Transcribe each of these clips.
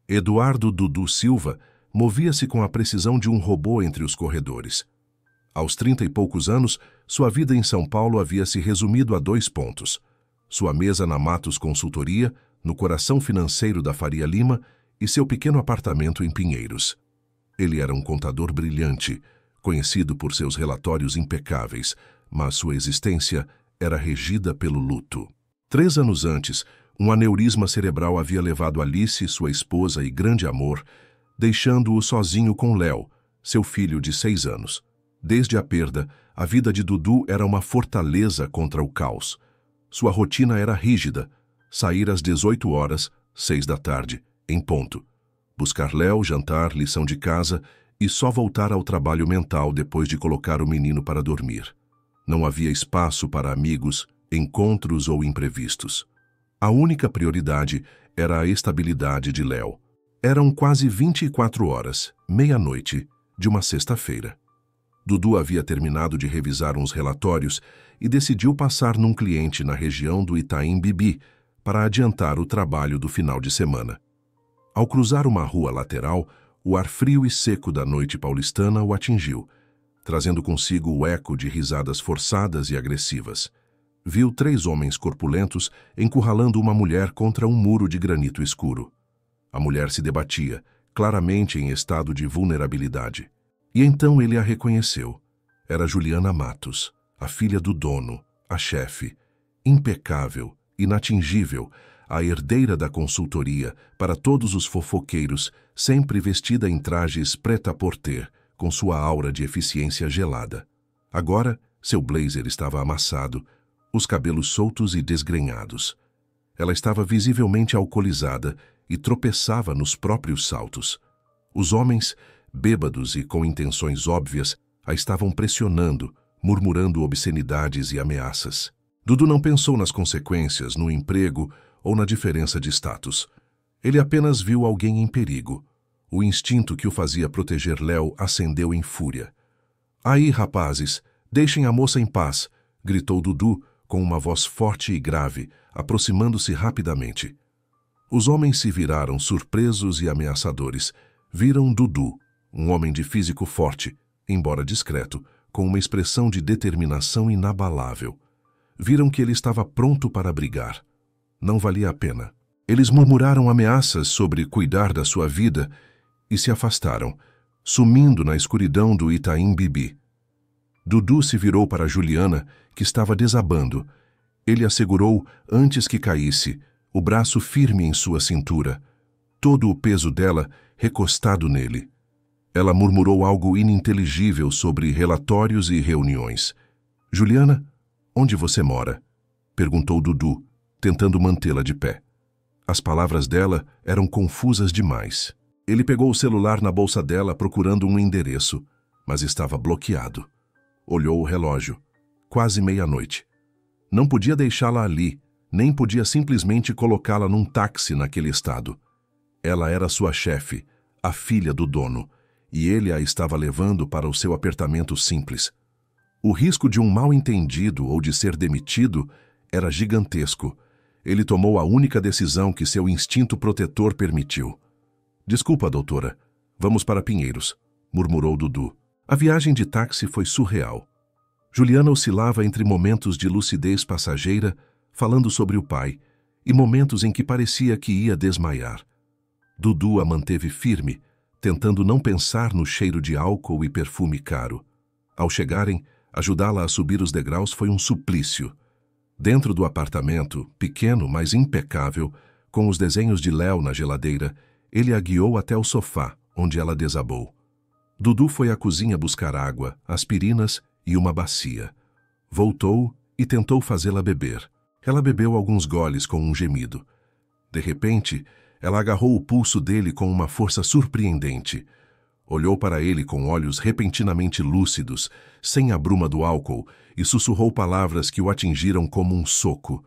Eduardo Dudu Silva movia-se com a precisão de um robô entre os corredores. Aos 30 e poucos anos, sua vida em São Paulo havia se resumido a 2 pontos: sua mesa na Matos Consultoria, no coração financeiro da Faria Lima, e seu pequeno apartamento em Pinheiros. Ele era um contador brilhante, conhecido por seus relatórios impecáveis, mas sua existência era regida pelo luto. 3 anos antes, um aneurisma cerebral havia levado Alice, sua esposa e grande amor, deixando-o sozinho com Léo, seu filho de 6 anos. Desde a perda, a vida de Dudu era uma fortaleza contra o caos. Sua rotina era rígida: sair às 18 horas, 6 da tarde, em ponto. Buscar Léo, jantar, lição de casa e só voltar ao trabalho mental depois de colocar o menino para dormir. Não havia espaço para amigos, encontros ou imprevistos. A única prioridade era a estabilidade de Léo. Eram quase 24 horas, meia-noite, de uma sexta-feira. Dudu havia terminado de revisar uns relatórios e decidiu passar num cliente na região do Itaim Bibi para adiantar o trabalho do final de semana. Ao cruzar uma rua lateral, o ar frio e seco da noite paulistana o atingiu, trazendo consigo o eco de risadas forçadas e agressivas. Viu 3 homens corpulentos encurralando uma mulher contra um muro de granito escuro. A mulher se debatia, claramente em estado de vulnerabilidade. E então ele a reconheceu. Era Juliana Matos, a filha do dono, a chefe, impecável, inatingível, a herdeira da consultoria para todos os fofoqueiros, sempre vestida em trajes prêt-à-porter, com sua aura de eficiência gelada. Agora, seu blazer estava amassado, os cabelos soltos e desgrenhados. Ela estava visivelmente alcoolizada e tropeçava nos próprios saltos. Os homens, bêbados e com intenções óbvias, a estavam pressionando, murmurando obscenidades e ameaças. Dudu não pensou nas consequências, no emprego ou na diferença de status. Ele apenas viu alguém em perigo. O instinto que o fazia proteger Léo acendeu em fúria. "Aí, rapazes, deixem a moça em paz", gritou Dudu com uma voz forte e grave, aproximando-se rapidamente. Os homens se viraram surpresos e ameaçadores. Viram Dudu, um homem de físico forte, embora discreto, com uma expressão de determinação inabalável. Viram que ele estava pronto para brigar. Não valia a pena. Eles murmuraram ameaças sobre cuidar da sua vida e se afastaram, sumindo na escuridão do Itaim Bibi. Dudu se virou para Juliana, que estava desabando. Ele a segurou antes que caísse, o braço firme em sua cintura, todo o peso dela recostado nele. Ela murmurou algo ininteligível sobre relatórios e reuniões. "Juliana, onde você mora?", perguntou Dudu, tentando mantê-la de pé. As palavras dela eram confusas demais. Ele pegou o celular na bolsa dela procurando um endereço, mas estava bloqueado. Olhou o relógio. Quase meia-noite. Não podia deixá-la ali, nem podia simplesmente colocá-la num táxi naquele estado. Ela era sua chefe, a filha do dono, e ele a estava levando para o seu apartamento simples. O risco de um mal-entendido ou de ser demitido era gigantesco. Ele tomou a única decisão que seu instinto protetor permitiu. "Desculpa, doutora. Vamos para Pinheiros", murmurou Dudu. A viagem de táxi foi surreal. Juliana oscilava entre momentos de lucidez passageira, falando sobre o pai, e momentos em que parecia que ia desmaiar. Dudu a manteve firme, tentando não pensar no cheiro de álcool e perfume caro. Ao chegarem, ajudá-la a subir os degraus foi um suplício. Dentro do apartamento, pequeno, mas impecável, com os desenhos de Léo na geladeira, ele a guiou até o sofá, onde ela desabou. Dudu foi à cozinha buscar água, aspirinas e uma bacia. Voltou e tentou fazê-la beber. Ela bebeu alguns goles com um gemido. De repente, ela agarrou o pulso dele com uma força surpreendente. Olhou para ele com olhos repentinamente lúcidos, sem a bruma do álcool, e sussurrou palavras que o atingiram como um soco.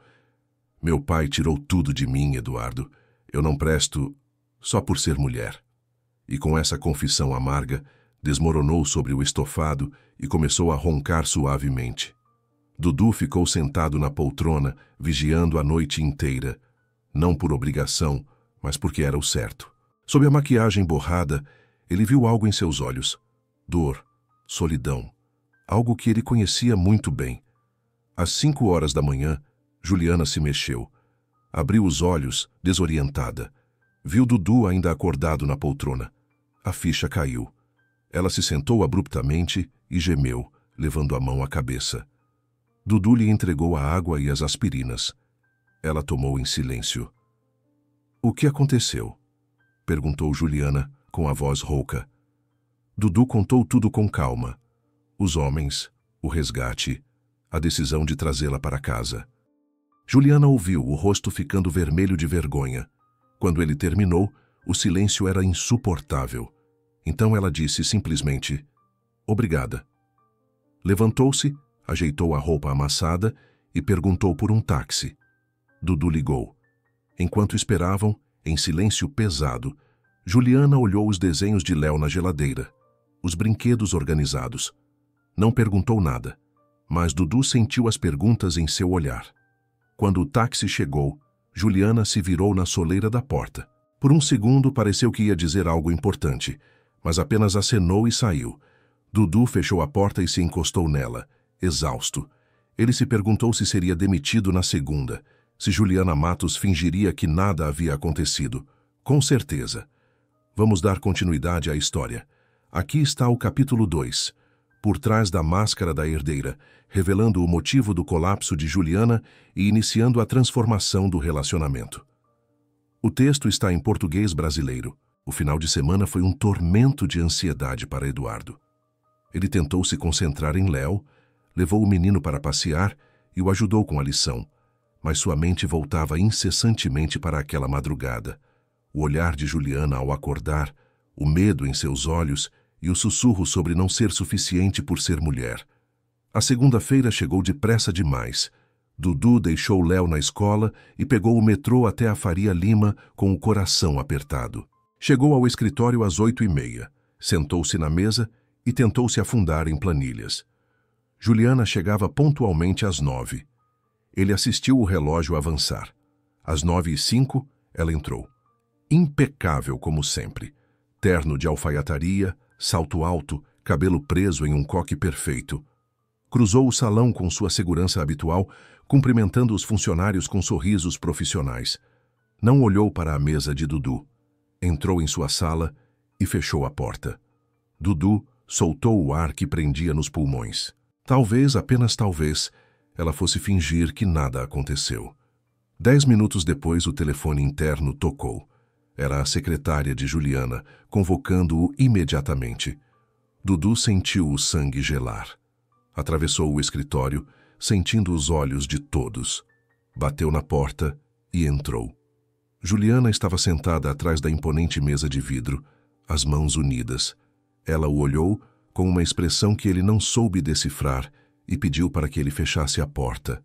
"Meu pai tirou tudo de mim, Eduardo. Eu não presto só por ser mulher." E com essa confissão amarga, desmoronou sobre o estofado e começou a roncar suavemente. Dudu ficou sentado na poltrona, vigiando a noite inteira, não por obrigação, mas porque era o certo. Sob a maquiagem borrada, ele viu algo em seus olhos. Dor, solidão, algo que ele conhecia muito bem. Às 5 horas da manhã, Juliana se mexeu. Abriu os olhos, desorientada. Viu Dudu ainda acordado na poltrona. A ficha caiu. Ela se sentou abruptamente e gemeu, levando a mão à cabeça. Dudu lhe entregou a água e as aspirinas. Ela tomou em silêncio. "O que aconteceu?" perguntou Juliana, com a voz rouca. Dudu contou tudo com calma. Os homens, o resgate, a decisão de trazê-la para casa. Juliana ouviu, o rosto ficando vermelho de vergonha. Quando ele terminou, o silêncio era insuportável. Então ela disse simplesmente, "Obrigada." Levantou-se, ajeitou a roupa amassada e perguntou por um táxi. Dudu ligou. Enquanto esperavam, em silêncio pesado, Juliana olhou os desenhos de Léo na geladeira, os brinquedos organizados. Não perguntou nada, mas Dudu sentiu as perguntas em seu olhar. Quando o táxi chegou, Juliana se virou na soleira da porta. Por um segundo pareceu que ia dizer algo importante, mas apenas acenou e saiu. Dudu fechou a porta e se encostou nela, exausto. Ele se perguntou se seria demitido na segunda, se Juliana Matos fingiria que nada havia acontecido. Com certeza. Vamos dar continuidade à história. Aqui está o capítulo 2, Por trás da máscara da herdeira, revelando o motivo do colapso de Juliana e iniciando a transformação do relacionamento. O texto está em português brasileiro. O final de semana foi um tormento de ansiedade para Eduardo. Ele tentou se concentrar em Léo, levou o menino para passear e o ajudou com a lição, mas sua mente voltava incessantemente para aquela madrugada. O olhar de Juliana ao acordar, o medo em seus olhos e o sussurro sobre não ser suficiente por ser mulher. A segunda-feira chegou depressa demais. Dudu deixou Léo na escola e pegou o metrô até a Faria Lima com o coração apertado. Chegou ao escritório às 8h30, sentou-se na mesa e tentou se afundar em planilhas. Juliana chegava pontualmente às 9. Ele assistiu o relógio avançar. Às 9h05, ela entrou. Impecável como sempre. Terno de alfaiataria, salto alto, cabelo preso em um coque perfeito. Cruzou o salão com sua segurança habitual, cumprimentando os funcionários com sorrisos profissionais. Não olhou para a mesa de Dudu. Entrou em sua sala e fechou a porta. Dudu soltou o ar que prendia nos pulmões. Talvez, apenas talvez, ela fosse fingir que nada aconteceu. 10 minutos depois, o telefone interno tocou. Era a secretária de Juliana, convocando-o imediatamente. Dudu sentiu o sangue gelar. Atravessou o escritório, sentindo os olhos de todos. Bateu na porta e entrou. Juliana estava sentada atrás da imponente mesa de vidro, as mãos unidas. Ela o olhou com uma expressão que ele não soube decifrar e pediu para que ele fechasse a porta.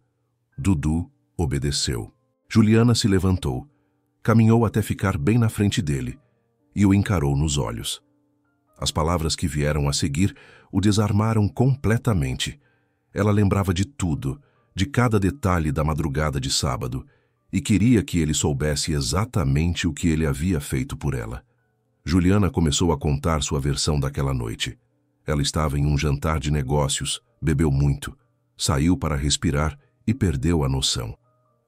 Dudu obedeceu. Juliana se levantou, caminhou até ficar bem na frente dele e o encarou nos olhos. As palavras que vieram a seguir o desarmaram completamente. Ela lembrava de tudo, de cada detalhe da madrugada de sábado, e queria que ele soubesse exatamente o que ele havia feito por ela. Juliana começou a contar sua versão daquela noite. Ela estava em um jantar de negócios, bebeu muito, saiu para respirar e perdeu a noção.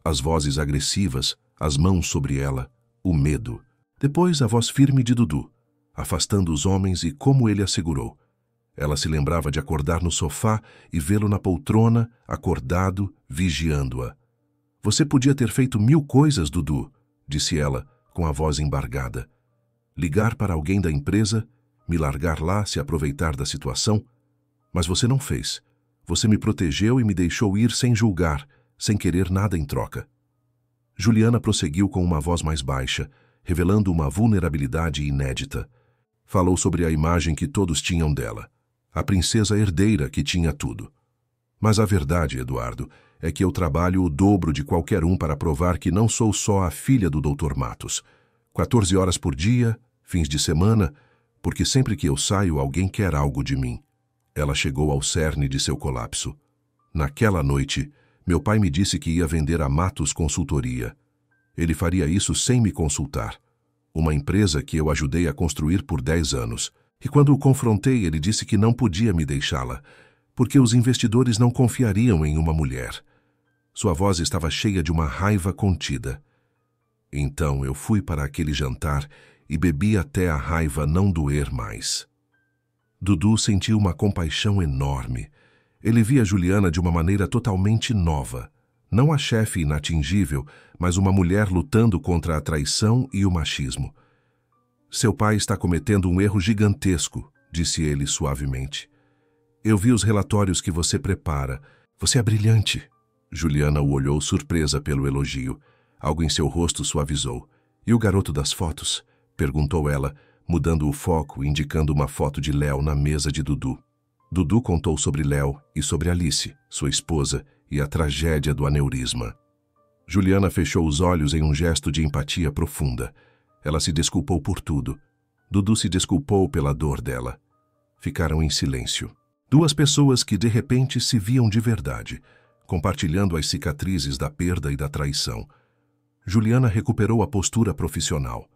As vozes agressivas, as mãos sobre ela, o medo. Depois a voz firme de Dudu, afastando os homens e como ele a segurou. Ela se lembrava de acordar no sofá e vê-lo na poltrona, acordado, vigiando-a. "Você podia ter feito 1000 coisas, Dudu", disse ela, com a voz embargada. "Ligar para alguém da empresa, me largar lá, se aproveitar da situação. Mas você não fez. Você me protegeu e me deixou ir sem julgar, sem querer nada em troca." Juliana prosseguiu com uma voz mais baixa, revelando uma vulnerabilidade inédita. Falou sobre a imagem que todos tinham dela, a princesa herdeira que tinha tudo. "Mas a verdade, Eduardo, é que eu trabalho o dobro de qualquer um para provar que não sou só a filha do Dr. Matos. 14 horas por dia, fins de semana, porque sempre que eu saio alguém quer algo de mim." Ela chegou ao cerne de seu colapso. "Naquela noite, meu pai me disse que ia vender a Matos Consultoria. Ele faria isso sem me consultar. Uma empresa que eu ajudei a construir por 10 anos. E quando o confrontei, ele disse que não podia me deixá-la, porque os investidores não confiariam em uma mulher. Sua voz estava cheia de uma raiva contida. Então eu fui para aquele jantar e bebi até a raiva não doer mais. Dudu sentiu uma compaixão enorme. Ele via Juliana de uma maneira totalmente nova. Não a chefe inatingível, mas uma mulher lutando contra a traição e o machismo. Seu pai está cometendo um erro gigantesco, disse ele suavemente. Eu vi os relatórios que você prepara. Você é brilhante. Juliana o olhou surpresa pelo elogio. Algo em seu rosto suavizou. E o garoto das fotos? Perguntou ela, mudando o foco e indicando uma foto de Léo na mesa de Dudu. Dudu contou sobre Léo e sobre Alice, sua esposa, e a tragédia do aneurisma. Juliana fechou os olhos em um gesto de empatia profunda. Ela se desculpou por tudo. Dudu se desculpou pela dor dela. Ficaram em silêncio. Duas pessoas que de repente se viam de verdade, compartilhando as cicatrizes da perda e da traição. Juliana recuperou a postura profissional.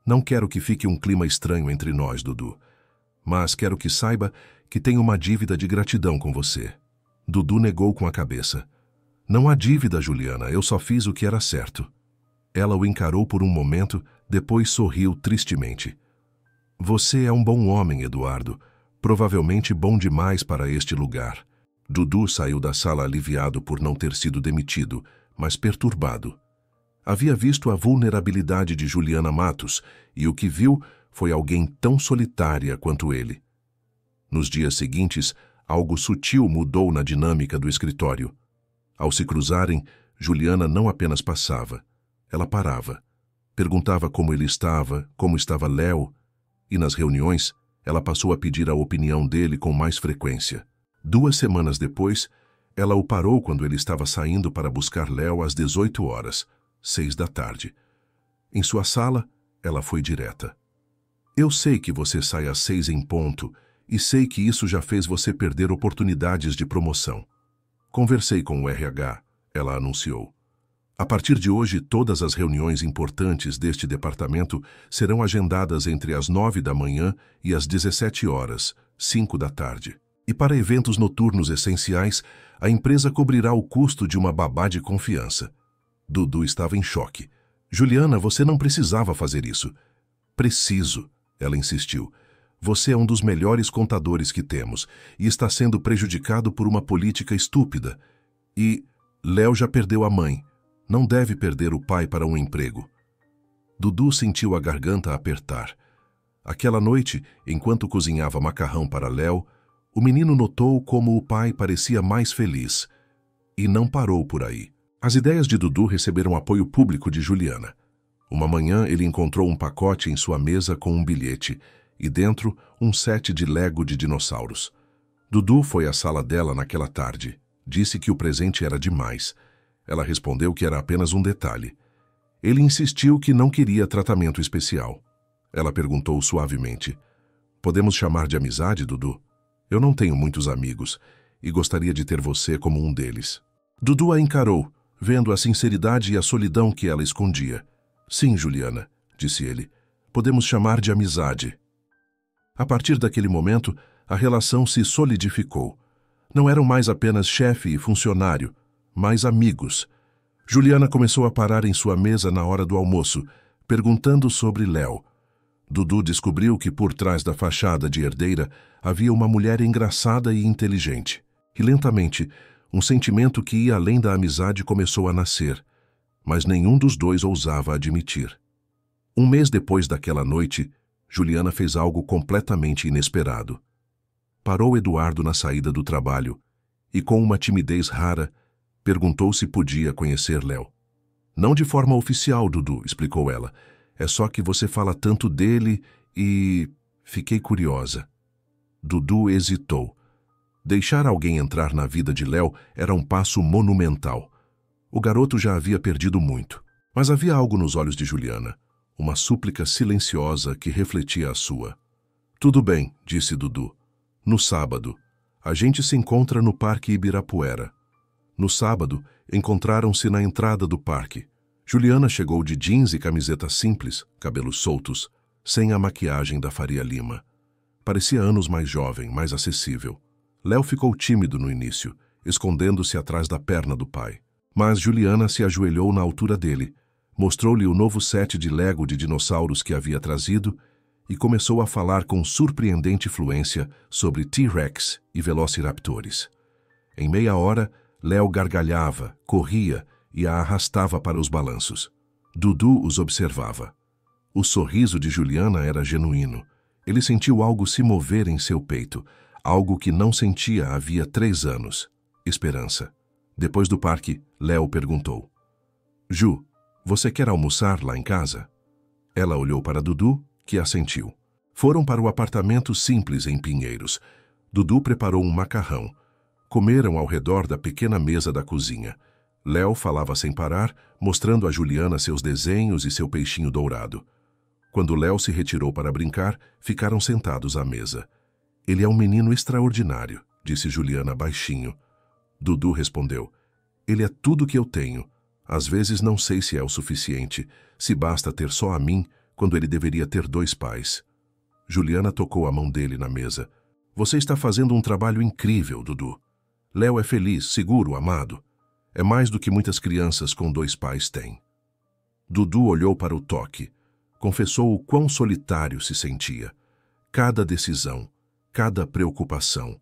Não quero que fique um clima estranho entre nós, Dudu. Mas quero que saiba que tenho uma dívida de gratidão com você. Dudu negou com a cabeça. Não há dívida, Juliana, eu só fiz o que era certo. Ela o encarou por um momento, depois sorriu tristemente. Você é um bom homem, Eduardo. Provavelmente bom demais para este lugar. Dudu saiu da sala aliviado por não ter sido demitido, mas perturbado. Havia visto a vulnerabilidade de Juliana Matos e o que viu foi alguém tão solitária quanto ele. Nos dias seguintes, algo sutil mudou na dinâmica do escritório. Ao se cruzarem, Juliana não apenas passava, ela parava. Perguntava como ele estava, como estava Léo, e nas reuniões, ela passou a pedir a opinião dele com mais frequência. 2 semanas depois, ela o parou quando ele estava saindo para buscar Léo às 18 horas, 6 da tarde. Em sua sala, ela foi direta. Eu sei que você sai às 6 em ponto e sei que isso já fez você perder oportunidades de promoção. Conversei com o RH, ela anunciou. A partir de hoje, todas as reuniões importantes deste departamento serão agendadas entre as 9 da manhã e as 17 horas, 5 da tarde. E para eventos noturnos essenciais, a empresa cobrirá o custo de uma babá de confiança. Dudu estava em choque. Juliana, você não precisava fazer isso. Preciso, ela insistiu. Você é um dos melhores contadores que temos e está sendo prejudicado por uma política estúpida. E Léo já perdeu a mãe. Não deve perder o pai para um emprego. Dudu sentiu a garganta apertar. Aquela noite, enquanto cozinhava macarrão para Léo, o menino notou como o pai parecia mais feliz. E não parou por aí. As ideias de Dudu receberam apoio público de Juliana. Uma manhã ele encontrou um pacote em sua mesa com um bilhete e dentro um set de Lego de dinossauros. Dudu foi à sala dela naquela tarde. Disse que o presente era demais. Ela respondeu que era apenas um detalhe. Ele insistiu que não queria tratamento especial. Ela perguntou suavemente. Podemos chamar de amizade, Dudu? Eu não tenho muitos amigos e gostaria de ter você como um deles. Dudu a encarou, vendo a sinceridade e a solidão que ela escondia. Sim, Juliana, disse ele. Podemos chamar de amizade. A partir daquele momento, a relação se solidificou. Não eram mais apenas chefe e funcionário, mas amigos. Juliana começou a parar em sua mesa na hora do almoço, perguntando sobre Léo. Dudu descobriu que por trás da fachada de herdeira havia uma mulher engraçada e inteligente. E lentamente, um sentimento que ia além da amizade começou a nascer, mas nenhum dos dois ousava admitir. 1 mês depois daquela noite, Juliana fez algo completamente inesperado. Parou Eduardo na saída do trabalho e, com uma timidez rara, perguntou se podia conhecer Léo. Não de forma oficial, Dudu, explicou ela. É só que você fala tanto dele e... Fiquei curiosa. Dudu hesitou. Deixar alguém entrar na vida de Léo era um passo monumental. O garoto já havia perdido muito, mas havia algo nos olhos de Juliana, uma súplica silenciosa que refletia a sua. Tudo bem, disse Dudu. No sábado, a gente se encontra no Parque Ibirapuera. No sábado, encontraram-se na entrada do parque. Juliana chegou de jeans e camiseta simples, cabelos soltos, sem a maquiagem da Faria Lima. Parecia anos mais jovem, mais acessível. Léo ficou tímido no início, escondendo-se atrás da perna do pai. Mas Juliana se ajoelhou na altura dele, mostrou-lhe o novo set de Lego de dinossauros que havia trazido e começou a falar com surpreendente fluência sobre T-Rex e Velociraptores. Em meia hora, Léo gargalhava, corria e a arrastava para os balanços. Dudu os observava. O sorriso de Juliana era genuíno. Ele sentiu algo se mover em seu peito, algo que não sentia havia 3 anos. Esperança. Depois do parque, Léo perguntou: Ju, você quer almoçar lá em casa? Ela olhou para Dudu, que assentiu. Foram para o apartamento simples em Pinheiros. Dudu preparou um macarrão. Comeram ao redor da pequena mesa da cozinha. Léo falava sem parar, mostrando a Juliana seus desenhos e seu peixinho dourado. Quando Léo se retirou para brincar, ficaram sentados à mesa. Ele é um menino extraordinário, disse Juliana baixinho. Dudu respondeu: ele é tudo que eu tenho. Às vezes não sei se é o suficiente, se basta ter só a mim, quando ele deveria ter 2 pais. Juliana tocou a mão dele na mesa. Você está fazendo um trabalho incrível, Dudu. Léo é feliz, seguro, amado. É mais do que muitas crianças com 2 pais têm. Dudu olhou para o toque. Confessou o quão solitário se sentia. Cada decisão, cada preocupação.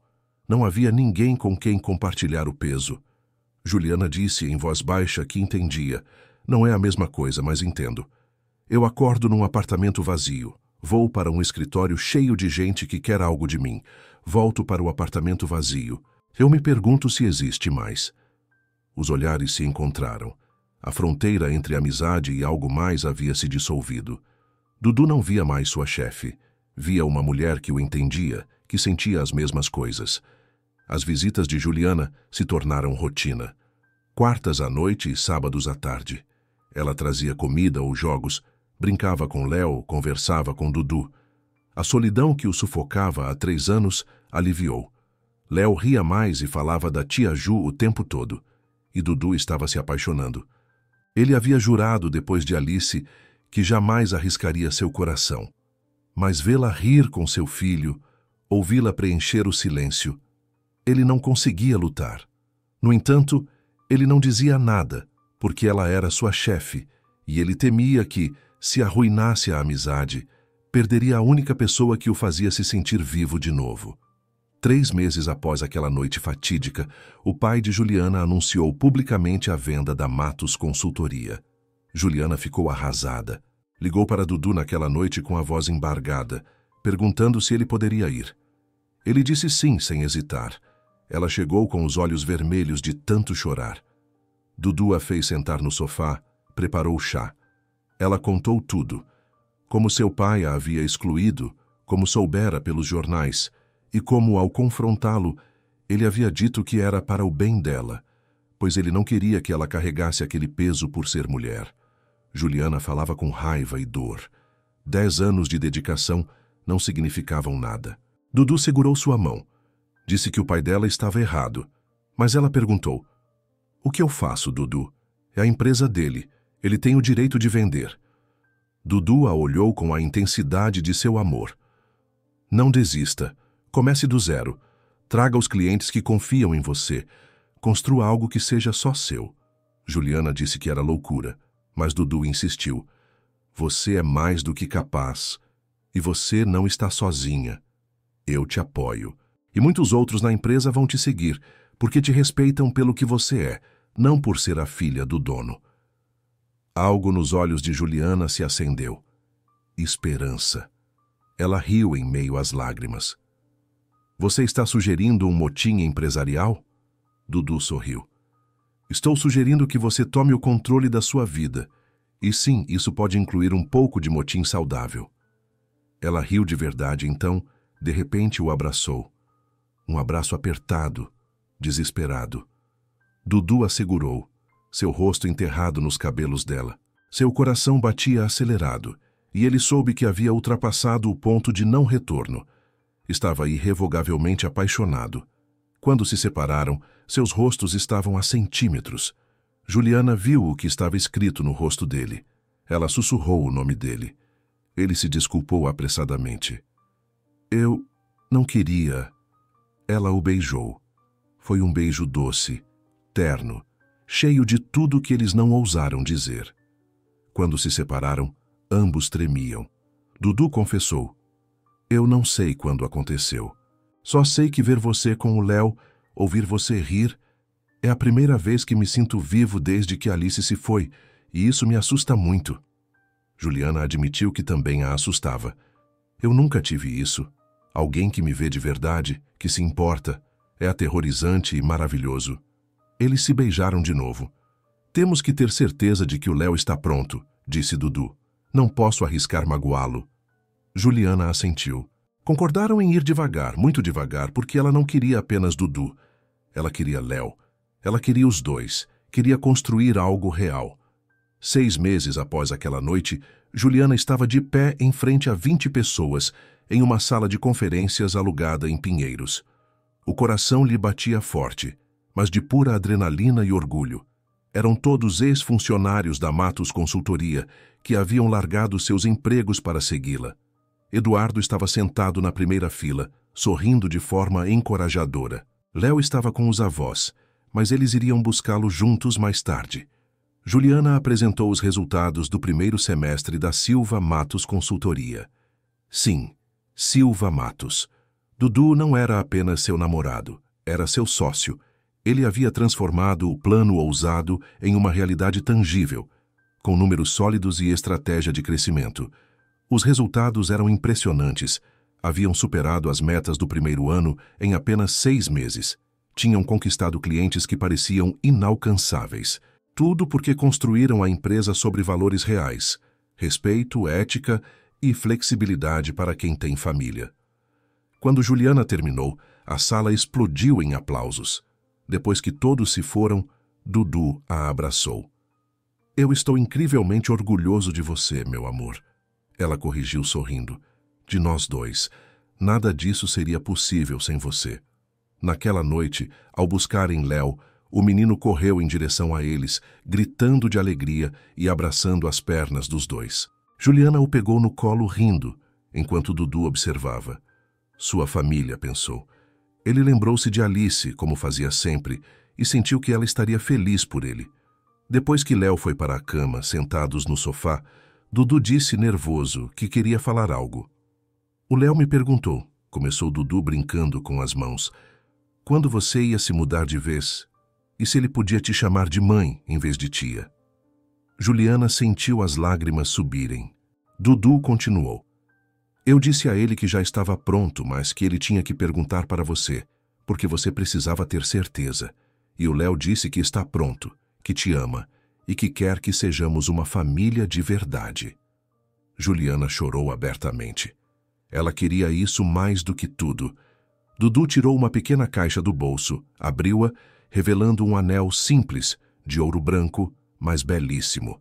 Não havia ninguém com quem compartilhar o peso. Juliana disse em voz baixa que entendia. Não é a mesma coisa, mas entendo. Eu acordo num apartamento vazio. Vou para um escritório cheio de gente que quer algo de mim. Volto para o apartamento vazio. Eu me pergunto se existe mais. Os olhares se encontraram. A fronteira entre amizade e algo mais havia se dissolvido. Dudu não via mais sua chefe. Via uma mulher que o entendia, que sentia as mesmas coisas. As visitas de Juliana se tornaram rotina. Quartas à noite e sábados à tarde. Ela trazia comida ou jogos, brincava com Léo, conversava com Dudu. A solidão que o sufocava há 3 anos aliviou. Léo ria mais e falava da tia Ju o tempo todo. E Dudu estava se apaixonando. Ele havia jurado, depois de Alice, que jamais arriscaria seu coração. Mas vê-la rir com seu filho, ouvi-la preencher o silêncio. Ele não conseguia lutar. No entanto, ele não dizia nada, porque ela era sua chefe, e ele temia que, se arruinasse a amizade, perderia a única pessoa que o fazia se sentir vivo de novo. 3 meses após aquela noite fatídica, o pai de Juliana anunciou publicamente a venda da Matos Consultoria. Juliana ficou arrasada. Ligou para Dudu naquela noite com a voz embargada, perguntando se ele poderia ir. Ele disse sim, sem hesitar. Ela chegou com os olhos vermelhos de tanto chorar. Dudu a fez sentar no sofá, preparou o chá. Ela contou tudo. Como seu pai a havia excluído, como soubera pelos jornais, e como, ao confrontá-lo, ele havia dito que era para o bem dela, pois ele não queria que ela carregasse aquele peso por ser mulher. Juliana falava com raiva e dor. 10 anos de dedicação não significavam nada. Dudu segurou sua mão. Disse que o pai dela estava errado. Mas ela perguntou: o que eu faço, Dudu? É a empresa dele. Ele tem o direito de vender. Dudu a olhou com a intensidade de seu amor. Não desista. Comece do zero. Traga os clientes que confiam em você. Construa algo que seja só seu. Juliana disse que era loucura, mas Dudu insistiu. Você é mais do que capaz. E você não está sozinha. Eu te apoio. E muitos outros na empresa vão te seguir, porque te respeitam pelo que você é, não por ser a filha do dono. Algo nos olhos de Juliana se acendeu. Esperança. Ela riu em meio às lágrimas. Você está sugerindo um motim empresarial? Dudu sorriu. Estou sugerindo que você tome o controle da sua vida. E sim, isso pode incluir um pouco de motim saudável. Ela riu de verdade, então, de repente o abraçou. Um abraço apertado, desesperado. Dudu a segurou, seu rosto enterrado nos cabelos dela. Seu coração batia acelerado, e ele soube que havia ultrapassado o ponto de não retorno. Estava irrevogavelmente apaixonado. Quando se separaram, seus rostos estavam a centímetros. Juliana viu o que estava escrito no rosto dele. Ela sussurrou o nome dele. Ele se desculpou apressadamente. Eu não queria. Ela o beijou. Foi um beijo doce, terno, cheio de tudo que eles não ousaram dizer. Quando se separaram, ambos tremiam. Dudu confessou: eu não sei quando aconteceu. Só sei que ver você com o Léo, ouvir você rir, é a primeira vez que me sinto vivo desde que Alice se foi, e isso me assusta muito. Juliana admitiu que também a assustava. Eu nunca tive isso. Alguém que me vê de verdade, que se importa, é aterrorizante e maravilhoso. Eles se beijaram de novo. Temos que ter certeza de que o Léo está pronto, disse Dudu. Não posso arriscar magoá-lo. Juliana assentiu. Concordaram em ir devagar, muito devagar, porque ela não queria apenas Dudu. Ela queria Léo. Ela queria os dois. Queria construir algo real. 6 meses após aquela noite, Juliana estava de pé em frente a 20 pessoas, em uma sala de conferências alugada em Pinheiros. O coração lhe batia forte, mas de pura adrenalina e orgulho. Eram todos ex-funcionários da Matos Consultoria, que haviam largado seus empregos para segui-la. Eduardo estava sentado na primeira fila, sorrindo de forma encorajadora. Léo estava com os avós, mas eles iriam buscá-lo juntos mais tarde. Juliana apresentou os resultados do primeiro semestre da Silva Matos Consultoria. Sim, Silva Matos. Dudu não era apenas seu namorado, era seu sócio. Ele havia transformado o plano ousado em uma realidade tangível, com números sólidos e estratégia de crescimento. Os resultados eram impressionantes. Haviam superado as metas do primeiro ano em apenas 6 meses. Tinham conquistado clientes que pareciam inalcançáveis. Tudo porque construíram a empresa sobre valores reais: respeito, ética e flexibilidade para quem tem família. Quando Juliana terminou, a sala explodiu em aplausos. Depois que todos se foram, Dudu a abraçou. Eu estou incrivelmente orgulhoso de você, meu amor. Ela corrigiu sorrindo. De nós dois. Nada disso seria possível sem você. Naquela noite, ao buscarem Léo, o menino correu em direção a eles, gritando de alegria e abraçando as pernas dos dois. Juliana o pegou no colo rindo, enquanto Dudu observava. Sua família, pensou. Ele lembrou-se de Alice, como fazia sempre, e sentiu que ela estaria feliz por ele. Depois que Léo foi para a cama, sentados no sofá, Dudu disse nervoso que queria falar algo. O Léo me perguntou, começou Dudu brincando com as mãos, quando você ia se mudar de vez, e se ele podia te chamar de mãe em vez de tia. Juliana sentiu as lágrimas subirem. Dudu continuou. Eu disse a ele que já estava pronto, mas que ele tinha que perguntar para você, porque você precisava ter certeza. E o Léo disse que está pronto, que te ama e que quer que sejamos uma família de verdade. Juliana chorou abertamente. Ela queria isso mais do que tudo. Dudu tirou uma pequena caixa do bolso, abriu-a, revelando um anel simples, de ouro branco, mas belíssimo.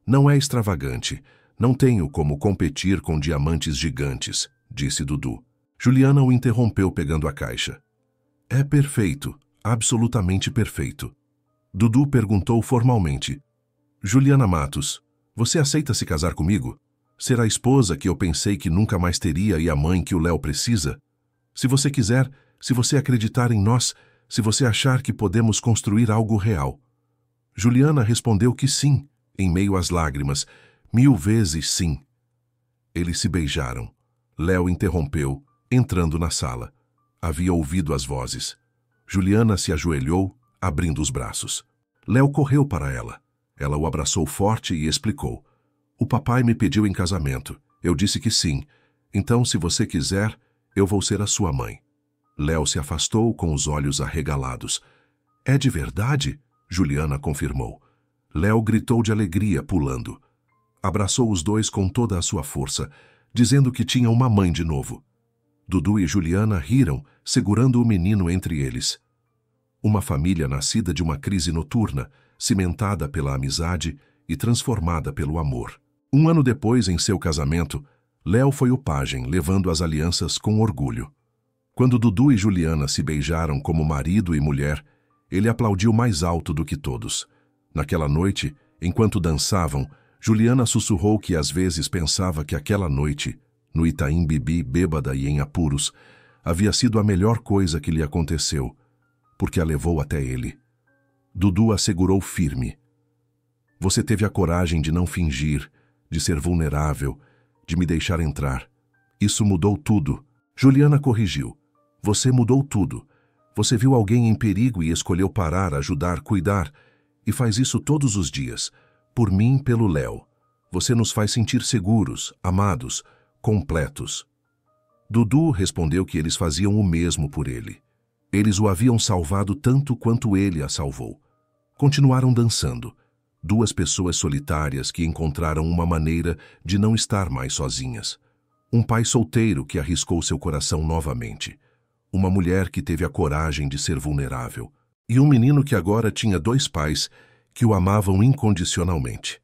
Não é extravagante. Não tenho como competir com diamantes gigantes, disse Dudu. Juliana o interrompeu pegando a caixa. É perfeito, absolutamente perfeito. Dudu perguntou formalmente. Juliana Matos, você aceita se casar comigo? Ser a esposa que eu pensei que nunca mais teria e a mãe que o Léo precisa? Se você quiser, se você acreditar em nós, se você achar que podemos construir algo real. Juliana respondeu que sim, em meio às lágrimas. 1000 vezes sim. Eles se beijaram. Léo interrompeu, entrando na sala. Havia ouvido as vozes. Juliana se ajoelhou, abrindo os braços. Léo correu para ela. Ela o abraçou forte e explicou. O papai me pediu em casamento. Eu disse que sim. Então, se você quiser, eu vou ser a sua mãe. Léo se afastou com os olhos arregalados. É de verdade? Juliana confirmou. Léo gritou de alegria, pulando. Abraçou os dois com toda a sua força, dizendo que tinha uma mãe de novo. Dudu e Juliana riram, segurando o menino entre eles. Uma família nascida de uma crise noturna, cimentada pela amizade e transformada pelo amor. 1 ano depois, em seu casamento, Léo foi o pajem, levando as alianças com orgulho. Quando Dudu e Juliana se beijaram como marido e mulher, ele aplaudiu mais alto do que todos. Naquela noite, enquanto dançavam, Juliana sussurrou que às vezes pensava que aquela noite, no Itaim Bibi, bêbada e em apuros, havia sido a melhor coisa que lhe aconteceu, porque a levou até ele. Dudu assegurou firme. Você teve a coragem de não fingir, de ser vulnerável, de me deixar entrar. Isso mudou tudo. Juliana corrigiu. Você mudou tudo. Você viu alguém em perigo e escolheu parar, ajudar, cuidar. E faz isso todos os dias. Por mim, pelo Léo. Você nos faz sentir seguros, amados, completos. Dudu respondeu que eles faziam o mesmo por ele. Eles o haviam salvado tanto quanto ele a salvou. Continuaram dançando. Duas pessoas solitárias que encontraram uma maneira de não estar mais sozinhas. Um pai solteiro que arriscou seu coração novamente. Uma mulher que teve a coragem de ser vulnerável. E um menino que agora tinha dois pais que o amavam incondicionalmente.